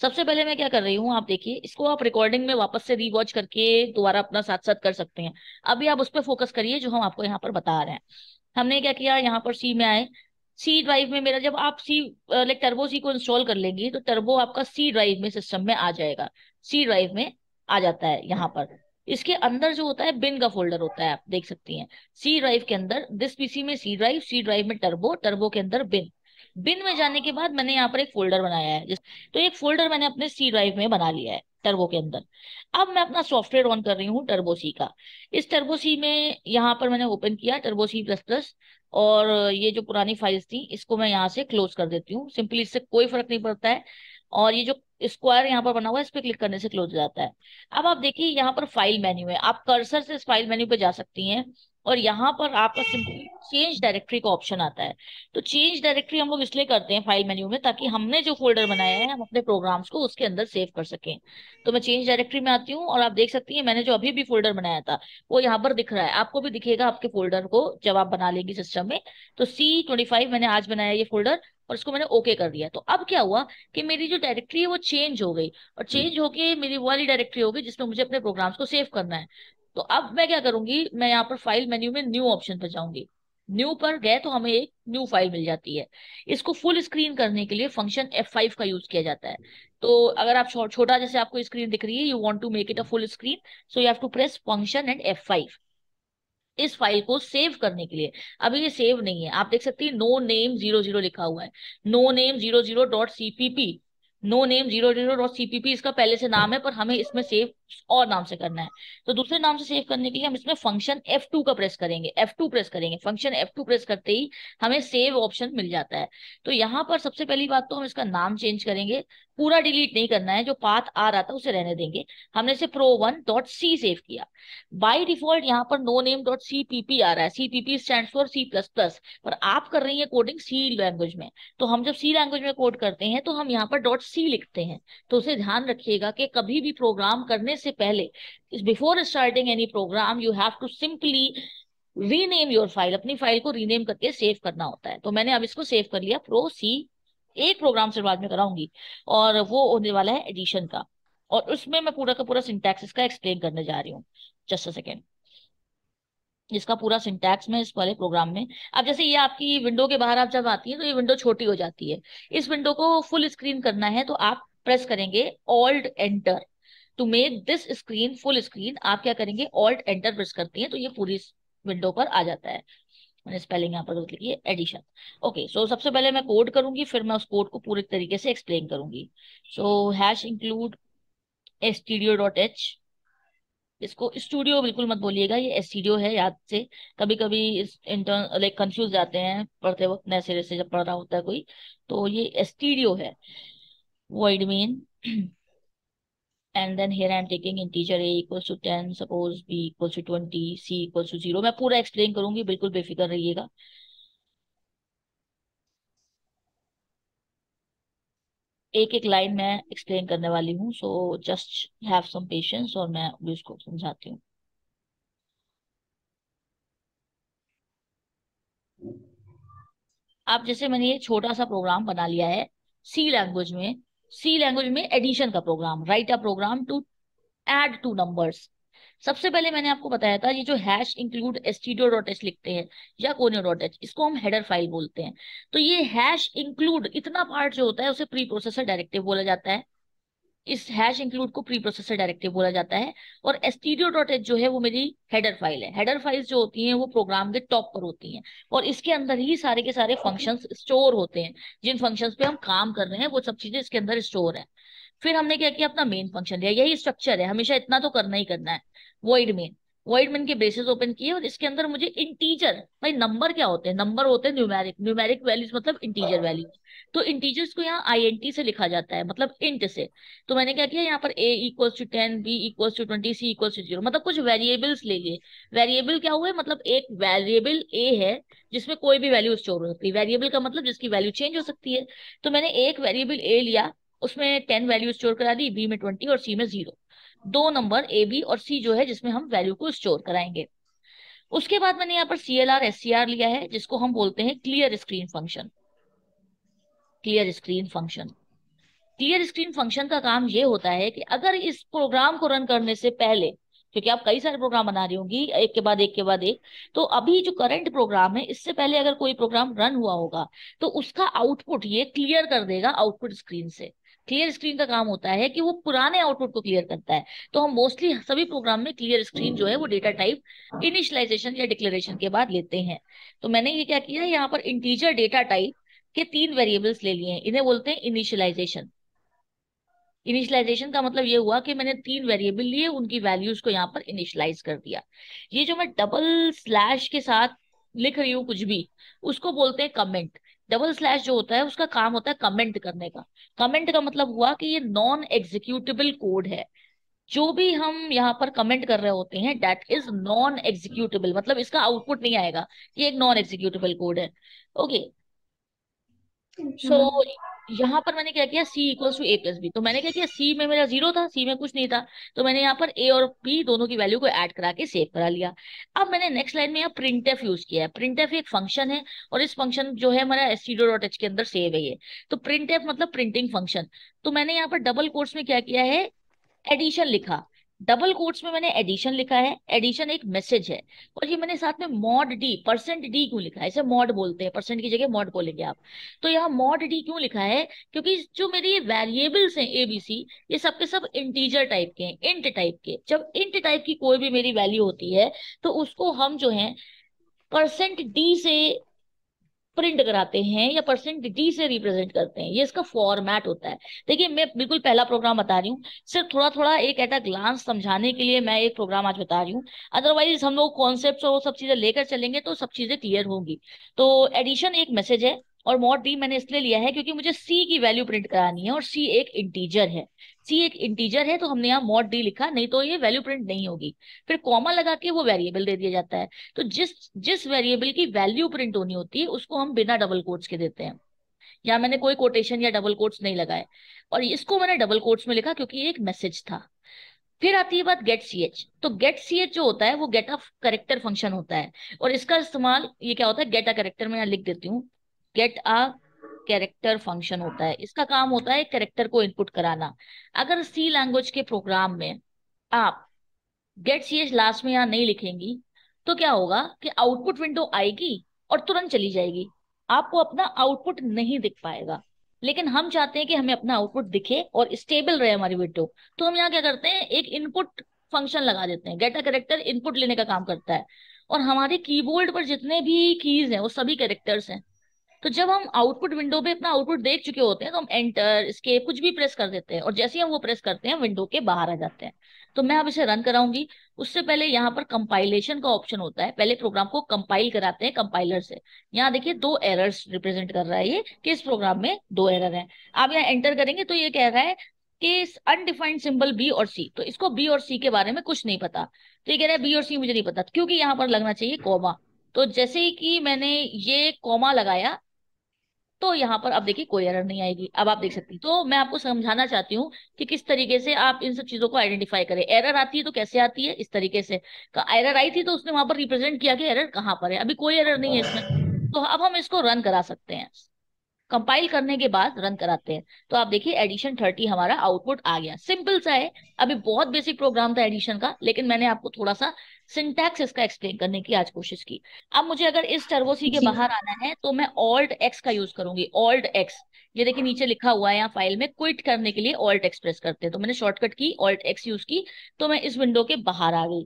सबसे पहले मैं क्या कर रही हूँ, आप देखिए इसको, आप रिकॉर्डिंग में वापस से रीवॉच करके दोबारा अपना साथ साथ कर सकते हैं। अभी आप उस पर फोकस करिए जो हम आपको यहाँ पर बता रहे हैं। हमने क्या किया, यहाँ पर सी में आए। सी ड्राइव में मेरा, जब आप सी लाइक टर्बो सी को इंस्टॉल कर लेंगी तो टर्बो आपका सी ड्राइव में सिस्टम में आ जाएगा। सी ड्राइव में आ जाता है यहाँ पर। इसके अंदर जो होता है बिन का फोल्डर होता है, आप देख सकती हैं। सी ड्राइव के अंदर दिस पीसी में सी ड्राइव, सी ड्राइव में टर्बो, टर्बो के अंदर बिन। बिन में जाने के बाद मैंने यहाँ पर एक फोल्डर बनाया है तो एक फोल्डर मैंने अपने सी ड्राइव में बना लिया है टर्बो के अंदर। अब मैं अपना सॉफ्टवेयर ऑन कर रही हूँ टर्बो सी का। इस टर्बो सी में यहाँ पर मैंने ओपन किया टर्बो सी प्लस प्लस, और ये जो पुरानी फाइल्स थी इसको मैं यहाँ से क्लोज कर देती हूँ सिंपली, इससे कोई फर्क नहीं पड़ता है। और ये जो स्क्वायर यहाँ पर बना हुआ है इस पे क्लिक करने से क्लोज हो जाता है। अब आप देखिए यहाँ पर फाइल मेन्यू है, आप कर्सर से इस फाइल मेन्यू पे जा सकती हैं, और यहाँ पर आपका सिंपली चेंज डायरेक्टरी का ऑप्शन आता है। तो चेंज डायरेक्टरी हम लोग इसलिए करते हैं फाइल मेन्यू में, ताकि हमने जो फोल्डर बनाया है हम अपने प्रोग्राम्स को उसके अंदर सेव कर सकें। तो मैं चेंज डायरेक्टरी में आती हूँ, और आप देख सकती हैं मैंने जो अभी भी फोल्डर बनाया था वो यहाँ पर दिख रहा है, आपको भी दिखेगा आपके फोल्डर को जब आप बना लेंगी सिस्टम में। तो C25 मैंने आज बनाया ये फोल्डर, और इसको मैंने ओके कर दिया। तो अब क्या हुआ कि मेरी जो डायरेक्टरी है वो चेंज हो गई, और चेंज होके मेरी वो वाली डायरेक्टरी हो गई जिसमें मुझे अपने प्रोग्राम्स को सेव करना है। तो अब मैं क्या करूंगी, मैं यहाँ पर फाइल मेन्यू में न्यू ऑप्शन पर जाऊंगी। न्यू पर गए तो हमें एक न्यू फाइल मिल जाती है। इसको फुल स्क्रीन करने के लिए फंक्शन F5 का यूज किया जाता है। तो अगर आप छोटा जैसे आपको स्क्रीन दिख रही है, you want to make it a full screen, so you have to press function and F5 इस फाइल को सेव करने के लिए। अभी ये सेव नहीं है, आप देख सकती हैं नो नेम 00 लिखा हुआ है, no name 00.cpp। No name 00.cpp इसका पहले से नाम है, पर हमें इसमें सेव और नाम से करना है। तो दूसरे नाम से सेव करने के लिए हम इसमें फंक्शन F2 का प्रेस करेंगे, F2 प्रेस करेंगे, फंक्शन F2 प्रेस करते ही हमें सेव ऑप्शन मिल जाता है। तो यहाँ पर सबसे पहली बात तो हम इसका नाम चेंज करेंगे, पूरा डिलीट नहीं करना है, जो पाथ आ रहा था उसे रहने देंगे। हमने इसे pro1.c सेव किया। बाय डिफॉल्ट यहाँ पर नो नेम डॉट सीपीपी आ रहा है, सीपीपी स्टैंड फॉर C++, पर आप कर रही है कोडिंग सी लैंग्वेज में। तो हम जब सी लैंग्वेज में कोड करते हैं तो हम यहाँ पर डॉट सी लिखते हैं। तो उसे ध्यान रखिएगा कि कभी भी प्रोग्राम करने से पहले, before starting any program, you have to simply rename your file, अपनी फाइल को रीनेम करके सेव करना होता है। तो मैंने अब इसको सेव कर लिया प्रो सी। एक प्रोग्राम से बाद में कराऊंगी, और वो होने वाला है एडिशन का, और उसमें मैं पूरा का पूरा सिंटैक्स इसका एक्सप्लेन करने जा रही हूँ। जस्ट अ सेकेंड, इसका पूरा सिंटैक्स में इस वाले प्रोग्राम में। अब जैसे ये आपकी विंडो के बाहर आप जब आती है तो ये विंडो छोटी हो जाती है। इस विंडो को फुल स्क्रीन करना है तो आप प्रेस करेंगे alt enter. To make this screen full screen आप क्या करेंगे, ऑल्ट एंटर प्रेस करती हैं तो ये पूरी विंडो पर आ जाता है। मैंने स्पेलिंग यहाँ पर गलत लिखी है, एडिशन। ओके, सो सबसे पहले मैं कोड करूंगी, फिर मैं उस कोड को पूरे तरीके से एक्सप्लेन करूंगी। सो हैश इंक्लूड stdio.h, इसको स्टूडियो बिल्कुल मत बोलिएगा, ये एसटीडियो है याद से। कभी कभी इस इंटर्न लाइक कंफ्यूज जाते हैं पढ़ते वक्त, नए सिरे से जब पढ़ रहा होता है कोई, तो ये एसटीडियो है। void main and then here I am taking integer a equals to 10, suppose b equals to 20, c equals to 0। मैं पूरा एक्सप्लेन करूंगी, बिल्कुल बेफिक्र रहिएगा। एक एक लाइन मैं एक्सप्लेन करने वाली हूँ, so just have some patience, और मैं भी उसको समझाती हूँ। आप जैसे मैंने ये छोटा सा प्रोग्राम बना लिया है सी लैंग्वेज में। सी लैंग्वेज में एडिशन का program, write a program to add two numbers. सबसे पहले मैंने आपको बताया था ये जो हैश इंक्लूड stdio.h लिखते हैं या conio.h, इसको हम हेडर फाइल बोलते हैं। तो ये हैश इंक्लूड इतना पार्ट जो होता है उसे प्री प्रोसेसर डायरेक्टिव बोला जाता है। इस हैश इंक्लूड को प्री प्रोसेसर डायरेक्टिव बोला जाता है। और stdio.h जो है वो मेरी हेडर फाइल है। हेडर फाइल्स जो होती हैं वो प्रोग्राम के टॉप पर होती हैं, और इसके अंदर ही सारे के सारे फंक्शंस स्टोर होते हैं। जिन फंक्शंस पे हम काम कर रहे हैं वो सब चीजें इसके अंदर स्टोर है। फिर हमने क्या किया, अपना मेन फंक्शन लिया, यही स्ट्रक्चर है, हमेशा इतना तो करना ही करना है। वॉइड मेन, वॉइड मेन के ब्रेसेस ओपन किए, और इसके अंदर मुझे इंटीजर, भाई नंबर क्या होते हैं, नंबर होते हैं न्यूमेरिक, न्यूमेरिक वैल्यूज मतलब इंटीजर वैल्यूज। तो इंटीजर्स को यहाँ INT से लिखा जाता है, मतलब इंट से। तो मैंने क्या किया, यहाँ पर a equals to 10, b equals to 20, c equals to 0, मतलब कुछ वेरिएबल्स ले लिए। वेरिएबल क्या हुआ है, मतलब एक वेरिएबल a है जिसमें कोई भी वैल्यू स्टोर हो सकती है। वेरिएबल का मतलब जिसकी वैल्यू चेंज हो सकती है। तो मैंने एक वेरिएबल a लिया, उसमें 10 वैल्यू स्टोर करा दी, बी में 20 और सी में 0। दो नंबर ए बी और सी जो है जिसमें हम वैल्यू को स्टोर कराएंगे। उसके बाद मैंने यहाँ पर CLR SCR लिया है, जिसको हम बोलते हैं clear screen function. Clear screen function, clear screen function का काम ये होता है कि अगर इस प्रोग्राम को रन करने से पहले, क्योंकि आप कई सारे प्रोग्राम बना रही होंगी एक के बाद एक के बाद एक, तो अभी जो करंट प्रोग्राम है इससे पहले अगर कोई प्रोग्राम रन हुआ होगा तो उसका आउटपुट ये क्लियर कर देगा आउटपुट स्क्रीन से। क्लियर स्क्रीन का काम होता है कि वो पुराने आउटपुट को क्लियर करता है। तो हम मोस्टली सभी प्रोग्राम में क्लियर स्क्रीन जो है वो डेटा टाइप इनिशियलाइजेशन या डिक्लेरेशन के बाद लेते हैं। तो मैंने ये क्या किया है, यहाँ पर इंटीजर डेटा टाइप के 3 वेरिएबल्स ले लिए हैं, इन्हें बोलते हैं इनिशियलाइजेशन। इनिशियलाइजेशन का मतलब ये हुआ कि मैंने 3 वेरिएबल लिए, उनकी वैल्यूज को यहाँ पर इनिशियलाइज कर दिया। ये जो मैं डबल स्लैश के साथ लिख रही हूँ कुछ भी, उसको बोलते हैं कमेंट। डबल स्लैश जो होता है उसका काम होता है कमेंट करने का। कमेंट का मतलब हुआ कि ये नॉन एग्जीक्यूटेबल कोड है। जो भी हम यहाँ पर कमेंट कर रहे होते हैं दैट इज नॉन एग्जीक्यूटेबल, मतलब इसका आउटपुट नहीं आएगा, ये एक नॉन एग्जीक्यूटेबल कोड है। ओके, सो यहाँ पर मैंने क्या किया, C equals to A plus B. तो मैंने क्या किया, सी में मेरा 0 था, सी में कुछ नहीं था, तो मैंने यहाँ पर ए और बी दोनों की वैल्यू को ऐड करा के सेव करा लिया। अब मैंने नेक्स्ट लाइन में यहाँ प्रिंटफ यूज किया है। प्रिंटफ एक फंक्शन है और इस फंक्शन जो है हमारा stdio.h के अंदर सेव है ये। तो प्रिंटफ मतलब प्रिंटिंग फंक्शन। तो मैंने यहाँ पर डबल कोट्स में क्या किया है, एडिशन लिखा। डबल कोट्स में मैंने एडिशन लिखा है, एडिशन एक मैसेज है। और ये मैंने साथ में मॉड डी, परसेंट डी क्यों लिखा है, इसे मॉड बोलते हैं, परसेंट की जगह मॉड बोलेंगे आप। तो यहाँ मॉड डी क्यों लिखा है, क्योंकि जो मेरी ये वेरिएबल्स हैं एबीसी, ये सब के सब इंटीजर टाइप के हैं, इंट टाइप के। जब इंट टाइप की कोई भी मेरी वैल्यू होती है तो उसको हम जो है परसेंट डी से प्रिंट कराते हैं या परसेंट डी से रिप्रेजेंट करते हैं। ये इसका फॉर्मेट होता है। देखिए मैं बिल्कुल पहला प्रोग्राम बता रही हूँ, सिर्फ थोड़ा थोड़ा एक एट अ ग्लांस समझाने के लिए मैं एक प्रोग्राम आज बता रही हूँ। अदरवाइज हम लोग कॉन्सेप्ट और वो सब चीजें लेकर चलेंगे तो सब चीजें क्लियर होंगी। तो एडिशन एक मैसेज है और मॉड डी मैंने इसलिए लिया है क्योंकि मुझे सी की वैल्यू प्रिंट करानी है और सी एक इंटीजर है। सी एक इंटीजर है तो हमने यहाँ मॉड डी लिखा, नहीं तो ये वैल्यू प्रिंट नहीं होगी। फिर कॉमा लगा के वो वेरिएबल दे दिया जाता है। तो जिस जिस वेरिएबल की वैल्यू प्रिंट होनी होती है उसको हम बिना डबल कोट्स के देते हैं। यहाँ मैंने कोई कोटेशन या डबल कोट्स नहीं लगाए और इसको मैंने डबल कोट्स में लिखा क्योंकि ये एक मैसेज था। फिर आती है बात गेट सी एच। तो गेट सी एच जो होता है वो गेट अ करेक्टर फंक्शन होता है और इसका इस्तेमाल ये क्या होता है, गेट अ करेक्टर में यहाँ लिख देती हूँ, गेट अ कैरेक्टर फंक्शन होता है। इसका काम होता है कैरेक्टर को इनपुट कराना। अगर सी लैंग्वेज के प्रोग्राम में आप गेट सी एच लास्ट में यहाँ नहीं लिखेंगी तो क्या होगा कि आउटपुट विंडो आएगी और तुरंत चली जाएगी, आपको अपना आउटपुट नहीं दिख पाएगा। लेकिन हम चाहते हैं कि हमें अपना आउटपुट दिखे और स्टेबल रहे हमारी विंडो, तो हम यहाँ क्या करते हैं, एक इनपुट फंक्शन लगा देते हैं। गेट अ कैरेक्टर इनपुट लेने का काम करता है और हमारे कीबोर्ड पर जितने भी कीज हैं वो सभी कैरेक्टर्स हैं। तो जब हम आउटपुट विंडो पे अपना आउटपुट देख चुके होते हैं तो हम एंटर एस्केप कुछ भी प्रेस कर देते हैं और जैसे ही हम वो प्रेस करते हैं विंडो के बाहर आ जाते हैं। तो मैं अब इसे रन कराऊंगी। उससे पहले यहाँ पर कंपाइलेशन का ऑप्शन होता है, पहले प्रोग्राम को कंपाइल कराते हैं कंपाइलर से। यहाँ देखिए 2 एरर्स रिप्रेजेंट कर रहा है ये कि इस प्रोग्राम में 2 एरर हैं। आप यहाँ एंटर करेंगे तो ये कह रहा है कि अनडिफाइंड सिंबल बी और सी, तो इसको बी और सी के बारे में कुछ नहीं पता। तो ये कह रहा है बी और सी मुझे नहीं पता क्योंकि यहाँ पर लगना चाहिए कॉमा। तो जैसे ही कि मैंने ये कॉमा लगाया तो यहाँ पर अब देखिए कोई एरर नहीं आएगी। अब आप देख सकती हैं। तो मैं आपको समझाना चाहती हूँ कि किस तरीके से आप इन सब चीजों को आइडेंटिफाई करें। एरर आती है तो कैसे आती है, इस तरीके से। एरर आई थी तो उसने वहां पर रिप्रेजेंट किया कि एरर कहाँ पर है। अभी कोई एरर नहीं है इसमें, तो अब हम इसको रन करा सकते हैं। कंपाइल करने के बाद रन कराते हैं तो आप देखिए एडिशन 30 हमारा आउटपुट आ गया। सिंपल सा है, अभी बहुत बेसिक प्रोग्राम था एडिशन का, लेकिन मैंने आपको थोड़ा सा सिंटैक्स इसका एक्सप्लेन करने की आज कोशिश की। अब मुझे अगर इस टर्बो सी के जी बाहर आना है तो मैं ऑल्ट एक्स का यूज करूंगी। ऑल्ट एक्स, ये देखिए नीचे लिखा हुआ है यहाँ फाइल में, क्विट करने के लिए ऑल्ट एक्स प्रेस करते हैं। तो मैंने शॉर्टकट की ऑल्ट एक्स यूज की तो मैं इस विंडो के बाहर आ गई।